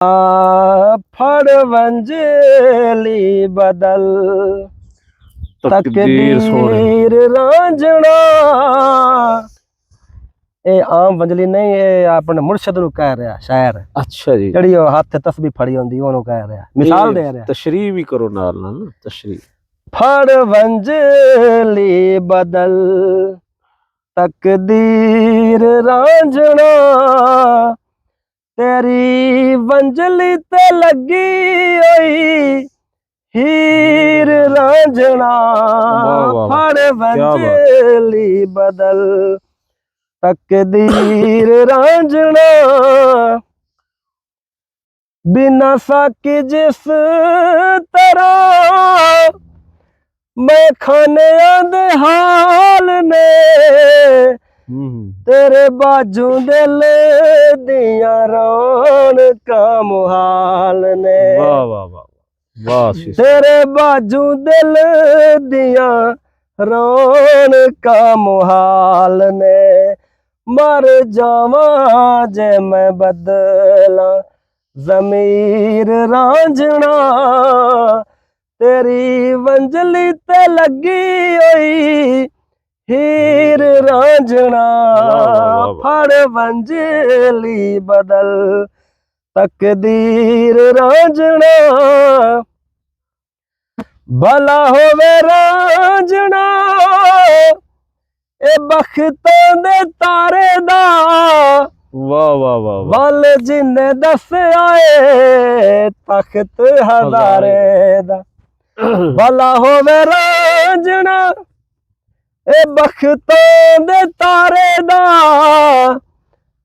फड़ वंजली बदल तकदीर सोने तकदीर रांझना। ਇਹ ਆਮ ਵੰਜਲੀ ਨਹੀਂ, ਇਹ ਆਪਣੇ ਮੁਰਸ਼ਿਦ ਨੂੰ ਕਹਿ ਰਿਹਾ ਸ਼ਾਇਰ। अच्छा जी, ਜਿਹੜੀ ਉਹ ਹੱਥ ਤੇ ਤਸਬੀਹ ਫੜੀ ਹੁੰਦੀ ਉਹਨੂੰ ਕਹਿ ਰਿਹਾ, ਮਿਸਾਲ ਦੇ ਰਿਹਾ। तशरीह भी करो नाल ना, तशरीह। फड़ वंजली बदल तकदीर रांझना, तेरी वंजली ते लगी होई हीर रांझना। वाह वाह, फड़ क्या बात। वंजली बदल तकदीर रांझना, बिना साकी जिस तरह मैं खाने दे हाल ने, तेरे बाजू दिल दिया रौनका मुहाल ने। वाह वाह वाह वाह सी। तेरे बाजू दिल दिया रौनका मुहाल ने, मर जावा जे मैं बदला ज़मीर रांझना, तेरी वंजली ते लगी होई हीर रांझना। फड़ वंजली बदल तकदीर रांझना, भला होवे रांझना ए बख्तां दे तारे दा। वाह वाह वाह वाह। वल जिन्ने दस आए तख्त हज़ारे दा। भला होवे रांझना ए बख्तां दे तारे दा,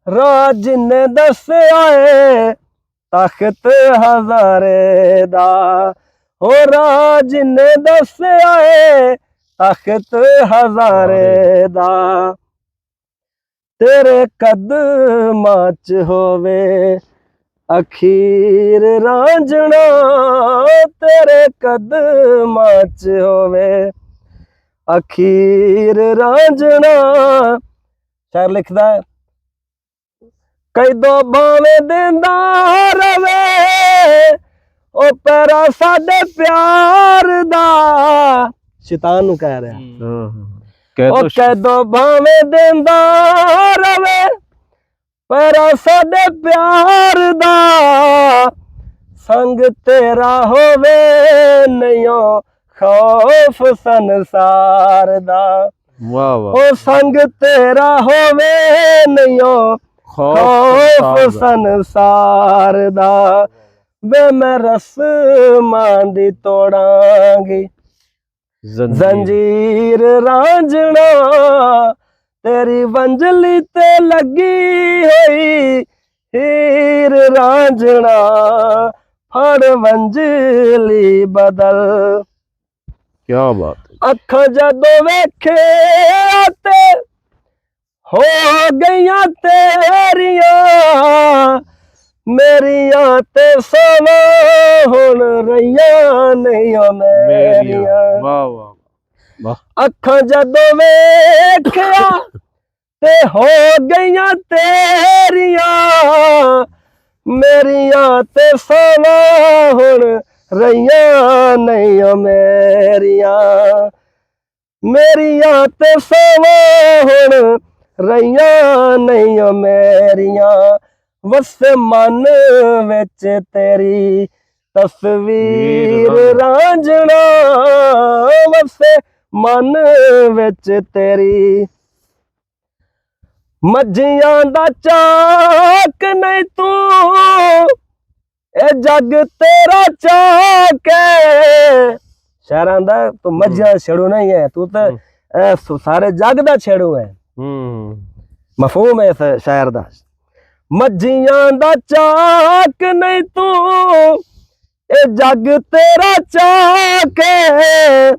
राज जिन्ने दस आए तख्त हज़ारे दा। हो राज जिन्ने दस आए तख्त हज़ारे दा, तेरे कदमां च होवे अखीर रांझना, तेरे कदमां च होवे अखीर रांझना। शायर लिखदा है, कई दो भावे देंदा रवे ओ पैरा साडे प्यार दा। शैतान नू कह रहा, ओ कह दो भावे देंदा रवे पैरा साडे प्यार दा, संग तेरा होवे नहीं खौफ संसार दा। वाह वाह। ओ संग तेरा होवे नहीं खौफ संसार दा, वे मैं रस्मां दी तोड़ांगी जंजीर रांझना, तेरी वंजली ते लगी होई हीर रांझना। फड़ वंजली बदल। क्या बात है। अखां जदों वेखे ते हो गईयां तेरियां, मेरियां ते सवा हुण रहियां नहीं मेरियां। वाह वाह वाह। अखां जदों वेखिया ते हो गईयां तेरियां, मेरियां ते सवा हुण रहियां नहीं मेरियां। मेरियां ते सवा हुण रहियां नहीं मेरियां, वसे मन विच तेरी तस्वीर रांझना, वसे मन विच तेरी। मज्जियां दा चाक नहीं तू ए जग तेरा चाक है। शहरां दा तू मज्जियां छेड़ू नहीं है, तू तो सारे जग दा छेड़ू है। मफहूम है इस शायर दा। मज्जियां दा चाक नहीं तू ए जग तेरा चाक है,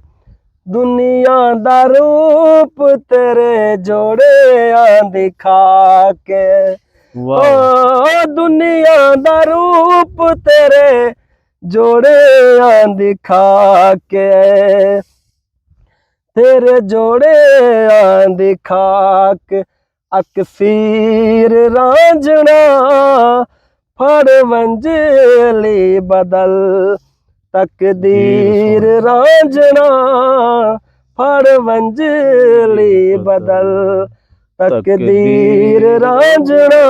दुनिया दा रूप तेरे जोड़े दिखा के। ओ दुनिया दा रूप तेरे जोड़े दिखा के, तेरे जोड़े दिखा के। अकसीर रांझना फड़ वंजली बदल तकदीर रांझना फड़ वंजली बदल तकदीर रांझना